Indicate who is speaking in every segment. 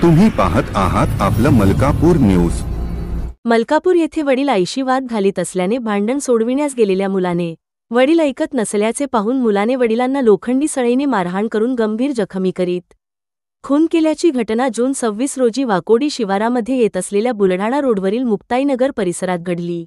Speaker 1: तुम्ही पाहत आहात आपलं मलकापूर न्यूज।
Speaker 2: मलकापूर येथे वडील आईशी वाद घालीत असल्याने भांडण सोडविण्यास गेलेल्या मुलाने वडील ऐकत नसल्याचे पाहून मुलाने वडिलांना लोखंडी सळईने मारहाण करून गंभीर जखमी करीत खून केल्याची घटना जून 26 रोजी वाकोडी शिवारामध्ये येत असलेल्या बुलढाणा रोडवरील मुक्ताईनगर परिसरात घडली।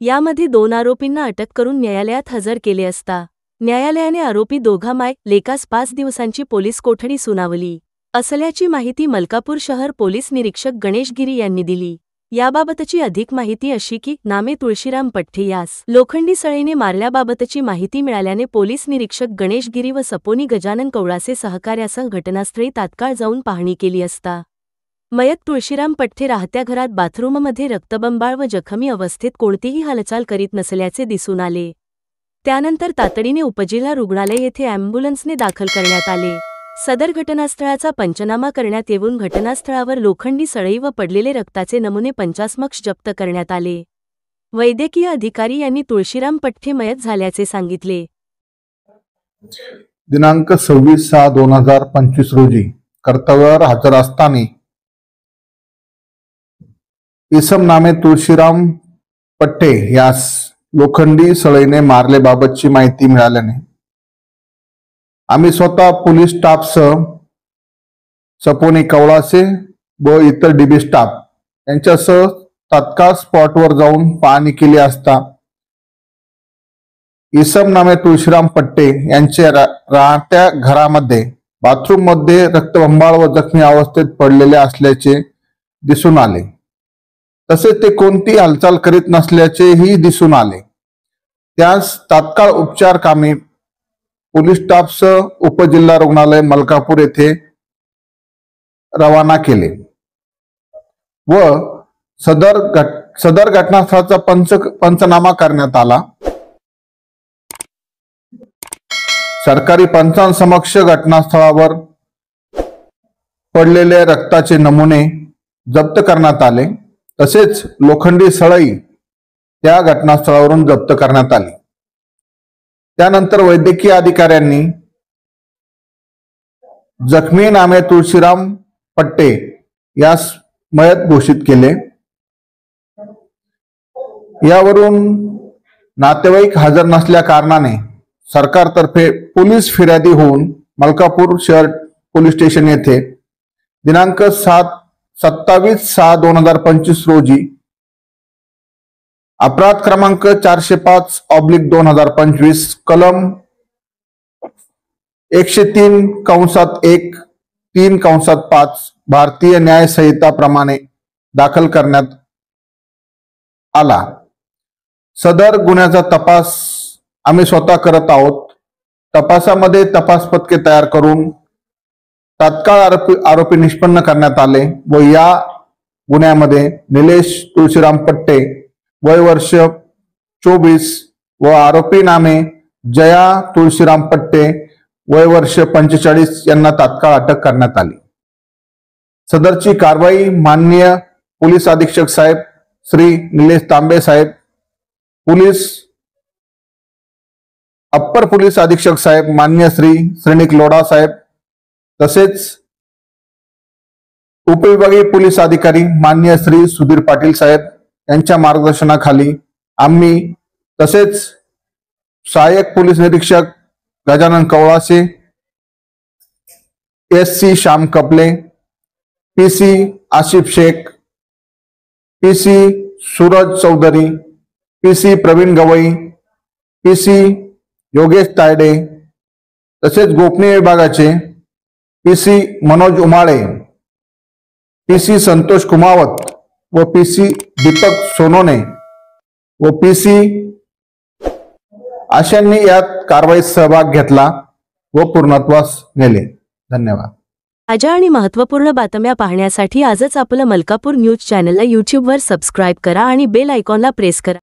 Speaker 2: यामध्ये 2 आरोपींना अटक करून न्यायालयात हजर केले असता न्यायालयाने आरोपी दोघा लेकास 5 दिवसांची पोलीस कोठडी सुनावली असल्याची माहिती मलकापूर शहर पोलीस निरीक्षक गणेश गिरी यांनी दिली। याबाबतची अधिक माहिती अशी की नामे तुळशीराम पठ्ठे यास लोखंडी सळईने मारल्याबाबतची माहिती मिळाल्याने पोलीस निरीक्षक गणेश गिरी व सपोनी गजानन कवळासे सहकार्यासह घटनास्थळी तात्काळ जाऊन पाहणी केली असता मयत तुळशीराम पठ्ठे राहत्या घरात बाथरूममध्ये रक्तबंबाळ व जखमी अवस्थेत कोणतीही हालचाल करीत नसल्याचे दिसून आले। त्यानंतर तातडीने उपजिल्हा रुग्णालय येथे ॲम्ब्युलन्सने दाखल करण्यात आले। सदर घटनास्थळाचा पंचनामा करण्यात येऊन घटनास्थळावर लोखंडी सळई व पडलेले रक्ताचे नमुने पंचासमक्ष जप्त करण्यात आले। वैद्यकीय अधिकारी यांनी तुळशीराम पठ्ठे मयत झाल्याचे सांगितले।
Speaker 3: दिनांक 26/6/2025 रोजी कर्तव्यावर हजर असताना इसम नामे तुळशीराम पठ्ठे यास लोखंडी सळईने मारल्याबाबतची माहिती मिळाल्याने आम्ही स्वतः पोलीस स्टाफसह सपोनी कवळासे व इतर डीबी स्टाफ यांच्यासह तात्काळ स्पॉटवर जाऊन पाहणी केली असता इसम नामे तुळशीराम पठ्ठे यांचे राहत्या घरामध्ये बाथरूम मध्ये रक्तबंबाळ व जखमी अवस्थेत पडलेले असल्याचे दिसून आले। तसेच ते कोणती हालचाल करीत नसल्याचेही दिसून आले। त्यास तात्काळ उपचार कामी पोलीस स्टाफसह उपजिल्हा रुग्णालय मलकापूर येथे रवाना केले व सदर घटनास्थळाचा पंचनामा करण्यात आला। सरकारी पंचांसमक्ष घटनास्थळावर पडलेले रक्ताचे नमुने जप्त करण्यात आले। तसेच लोखंडी सळई त्या घटनास्थळावरून जप्त करण्यात आली। त्यानंतर वैद्यकीय अधिकाऱ्यांनी जखमी नामे तुळशीराम पठ्ठे यास मयत घोषित केले। यावरून नातेवाईक हजर नसल्या कारणाने सरकारतर्फे पोलीस फिर्यादी होऊन मलकापूर शहर पोलीस स्टेशन येथे दिनांक 27/6/2025 रोजी अपराध क्रमांक 405/2025 कलम 103(1)(3)5 भारतीय न्याय संहिता प्रमाणे दाखल करण्यात आला। सदर गुन्ह्याचा तपास आम्ही स्वतः करत आहोत। तपासामध्ये तपास पथके तयार करून तात्काळ आरोपी निष्पन्न करण्यात आले व या गुन्ह्यामध्ये निलेश तुळशीराम पठ्ठे वय वर्ष 24 व आरोपी नामे जया तुळशीराम पठ्ठे वय वर्ष 45 यांना तात्काळ अटक करण्यात आली। सदरची कारवाई माननीय पोलीस अधीक्षक साहेब श्री निलेश तांबे साहेब, अप्पर पोलीस अधीक्षक साहेब माननीय श्री श्रेणिक लोढा साहेब, तसेच उपविभागीय पोलीस अधिकारी माननीय श्री सुधीर पाटील साहेब यांच्या मार्गदर्शनाखाली आम्ही, तसेच सहाय्यक पोलीस निरीक्षक Gajanan कवळासे, SC Shyam कपले, PC Asif Shaikh, PC Suraj Chaudhari, PC Pravin Gavai, PC Yogesh Tayde, तसेच गोपनीय विभागाचे PC मनोज उमाळे, PC संतोष कुमावत व PC दीपक सोनोने व PC अशांनी यात कारवाईत सहभाग घेतला व पूर्णत्वास नेले। धन्यवाद।
Speaker 2: ताज्या आणि महत्त्वपूर्ण बातम्या पाहण्यासाठी आजच आपलं मलकापूर न्यूज चॅनलला YouTube वर सबस्क्राइब करा आणि बेल आयकॉनला प्रेस करा।